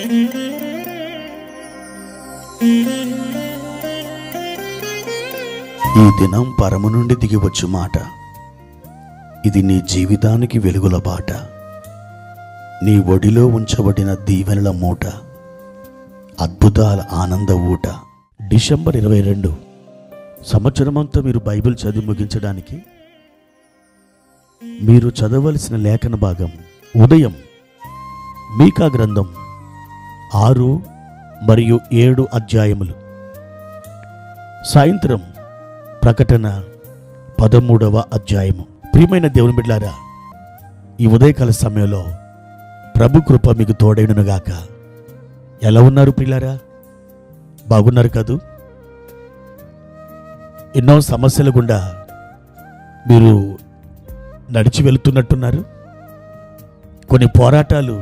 ఈ దినం పరము నుండి దిగివచ్చు మాట, ఇది నీ జీవితానికి వెలుగుల బాట, నీ ఒడిలో ఉంచబడిన దీవెనల మూట, అద్భుతాల ఆనంద ఊట. డిసెంబర్ 22 సంవత్సరమంతా మీరు బైబిల్ చదివి ముగించడానికి మీరు చదవలసిన లేఖన భాగం ఉదయం మీకా గ్రంథం 6 మరియు 7 అధ్యాయములు, సాయంత్రం ప్రకటన 13వ అధ్యాయము. ప్రియమైన దేవుని బిడ్డలారా, ఈ ఉదయకాల సమయంలో ప్రభు కృప మీకు తోడైనగాక. ఎలా ఉన్నారు ప్రియులారా? బాగున్నారు కదూ? ఎన్నో సమస్యల గుండా మీరు నడిచి వెళుతున్నట్టున్నారు. కొన్ని పోరాటాలు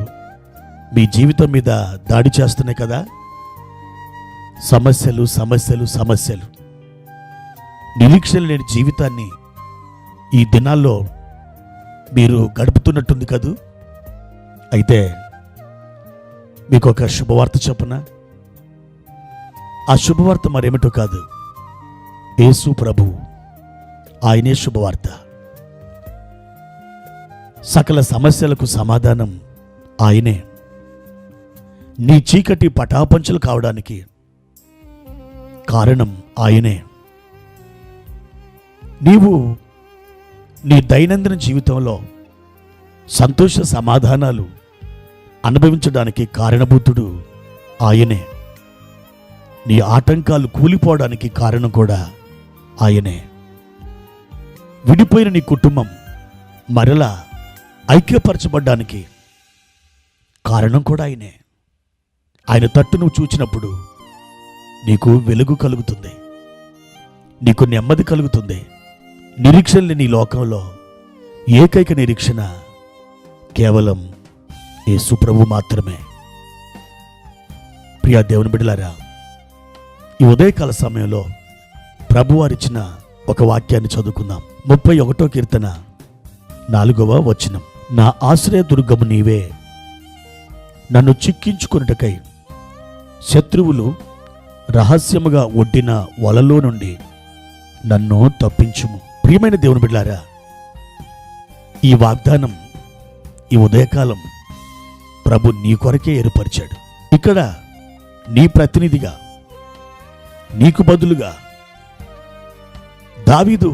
మీ జీవితం మీద దాడి చేస్తున్నాయి కదా. సమస్యలు సమస్యలు సమస్యలు, నిరీక్షణ లేని జీవితాన్ని ఈ దినాల్లో మీరు గడుపుతున్నట్టుంది కదూ. అయితే మీకు ఒక శుభవార్త చెప్పునా? ఆ శుభవార్త మరేమిటో కాదు, యేసు ప్రభు, ఆయనే శుభవార్త. సకల సమస్యలకు సమాధానం ఆయనే. నీ చీకటి పటాపంచలు కావడానికి కారణం ఆయనే. నీవు నీ దైనందిన జీవితంలో సంతోష సమాధానాలు అనుభవించడానికి కారణభూతుడు ఆయనే. నీ ఆటంకాలు కూలిపోవడానికి కారణం కూడా ఆయనే. విడిపోయిన నీ కుటుంబం మరలా ఐక్యపరచబడ్డానికి కారణం కూడా ఆయనే. ఆయన తట్టు నువ్వు చూచినప్పుడు నీకు వెలుగు కలుగుతుంది, నీకు నెమ్మది కలుగుతుంది. నిరీక్షణ లేని లోకంలో ఏకైక నిరీక్షణ కేవలం యేసు ప్రభు మాత్రమే. ప్రియా దేవుని బిడ్డలారా, ఈ ఉదయకాల సమయంలో ప్రభువారిచ్చిన ఒక వాక్యాన్ని చదువుకుందాం. 31వ కీర్తన 4వ వచనం. నా ఆశ్రయదుర్గము నీవే, నన్ను చిక్కించుకొనుటకై శత్రువులు రహస్యముగా ఒడ్డిన వలలో నుండి నన్ను తప్పించుము. ప్రియమైన దేవుని బిడ్డలారా, ఈ వాగ్దానం ఈ ఉదయకాలం ప్రభు నీ కొరకే ఏర్పరిచాడు. ఇక్కడ నీ ప్రతినిధిగా, నీకు బదులుగా దావీదు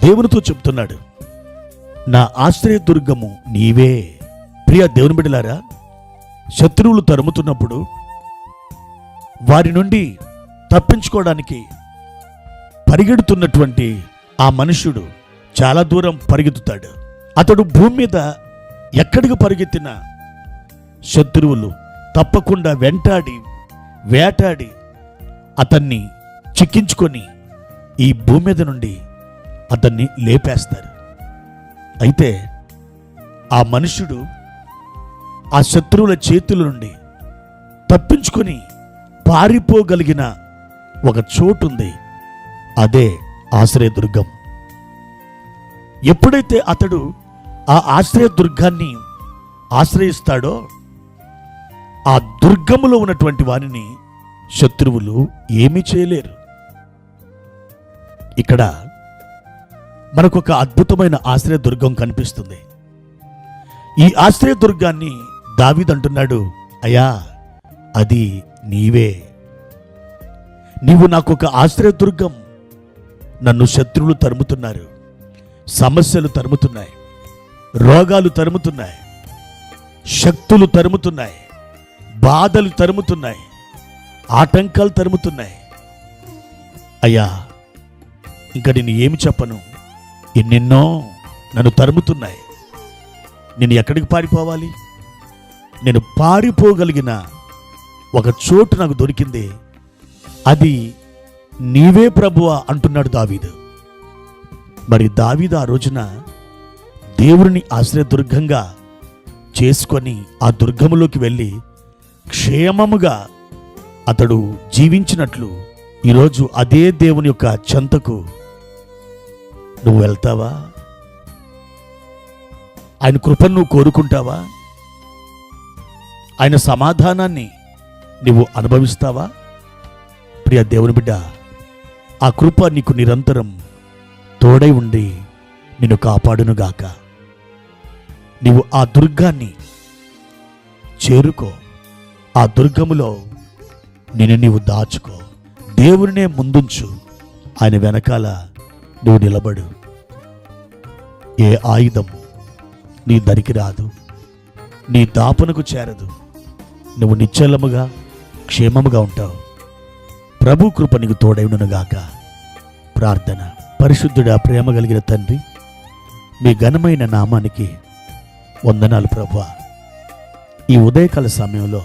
దేవునితో చెప్తున్నాడు, నా ఆశ్రయదుర్గము నీవే. ప్రియ దేవుని బిడ్డలారా, శత్రువులు తరుముతున్నప్పుడు వారి నుండి తప్పించుకోవడానికి పరిగెడుతున్నటువంటి ఆ మనుష్యుడు చాలా దూరం పరిగెత్తుతాడు. అతడు భూమి మీద ఎక్కడికి పరిగెత్తినా శత్రువులు తప్పకుండా వెంటాడి వేటాడి అతన్ని చిక్కించుకొని ఈ భూమి మీద నుండి అతన్ని లేపేస్తారు. అయితే ఆ మనుష్యుడు ఆ శత్రువుల చేతుల నుండి తప్పించుకొని పారిపోగలిగిన ఒక చోటుంది, అదే ఆశ్రయదుర్గం. ఎప్పుడైతే అతడు ఆ ఆశ్రయదుర్గాన్ని ఆశ్రయిస్తాడో ఆ దుర్గములో ఉన్నటువంటి వారిని శత్రువులు ఏమీ చేయలేరు. ఇక్కడ మనకొక అద్భుతమైన ఆశ్రయదుర్గం కనిపిస్తుంది. ఈ ఆశ్రయదుర్గాన్ని దావీదు అంటున్నాడు, అయ్యా అది నీవే. నీవు నాకొక ఆశ్రయదుర్గం. నన్ను శత్రువులు తరుముతున్నారు, సమస్యలు తరుముతున్నాయి, రోగాలు తరుముతున్నాయి, శక్తులు తరుముతున్నాయి, బాధలు తరుముతున్నాయి, ఆటంకాలు తరుముతున్నాయి. అయ్యా ఇంకా నేను ఏమి చెప్పను, ఎన్నెన్నో నన్ను తరుముతున్నాయి. నేను ఎక్కడికి పారిపోవాలి? నేను పారిపోగలిగిన ఒక చోటు నాకు దొరికింది, అది నీవే ప్రభువా అంటున్నాడు దావీదు. మరి దావీదు ఆ రోజున దేవుని ఆశ్రయదుర్గంగా చేసుకొని ఆ దుర్గములోకి వెళ్ళి క్షేమముగా అతడు జీవించినట్లు ఈరోజు అదే దేవుని యొక్క చెంతకు నువ్వు వెళ్తావా? ఆయన కృపను నువ్వు కోరుకుంటావా? ఆయన సమాధానాన్ని నువ్వు అనుభవిస్తావా? ప్రియ దేవుని బిడ్డ, ఆ కృప నీకు నిరంతరం తోడై ఉండి నిన్ను కాపాడునుగాక. నీవు ఆ దుర్గాన్ని చేరుకో, ఆ దుర్గములో నిన్ను నీవు దాచుకో, దేవునినే ముందుంచు, ఆయన వెనకాల నువ్వు నిలబడు. ఏ ఆయుధం నీ దరికి రాదు, నీ దాపునకు చేరదు. నువ్వు నిశ్చలముగా క్షేమముగా ఉంటావు. ప్రభు కృప నీకు తోడైనగాక. ప్రార్థన. పరిశుద్ధుడా, ప్రేమ కలిగిన తండ్రి, మీ ఘనమైన నామానికి వందనాలు ప్రభువా. ఈ ఉదయకాల సమయంలో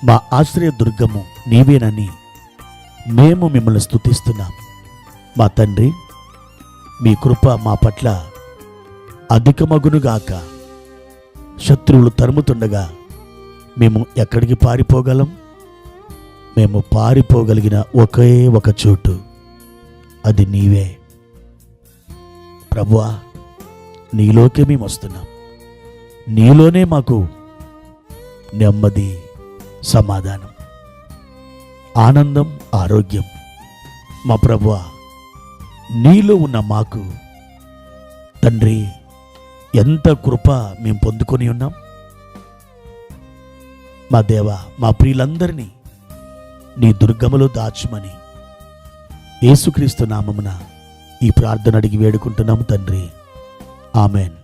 మా ఆశ్రయ దుర్గము నీవేనని మేము మిమ్మల్ని స్తుతిస్తున్నాం. మా తండ్రి, మీ కృప మా పట్ల అధికమగునుగాక. శత్రువులు తరుముతుండగా మేము ఎక్కడికి పారిపోగలం? మేము పారిపోగలిగిన ఒకే ఒక చోటు, అది నీవే ప్రభువా. నీలోకే మేము వస్తున్నాం. నీలోనే మాకు నెమ్మది, సమాధానం, ఆనందం, ఆరోగ్యం. మా ప్రభువా, నీలో ఉన్న మాకు తండ్రి ఎంత కృప మేము పొందుకొని ఉన్నాం. మా దేవా, మా ప్రియులందరినీ నీ దుర్గములో దాచుమని యేసుక్రీస్తు నామమున ఈ ప్రార్థన అడిగి వేడుకుంటున్నాము తండ్రి. ఆమెన్.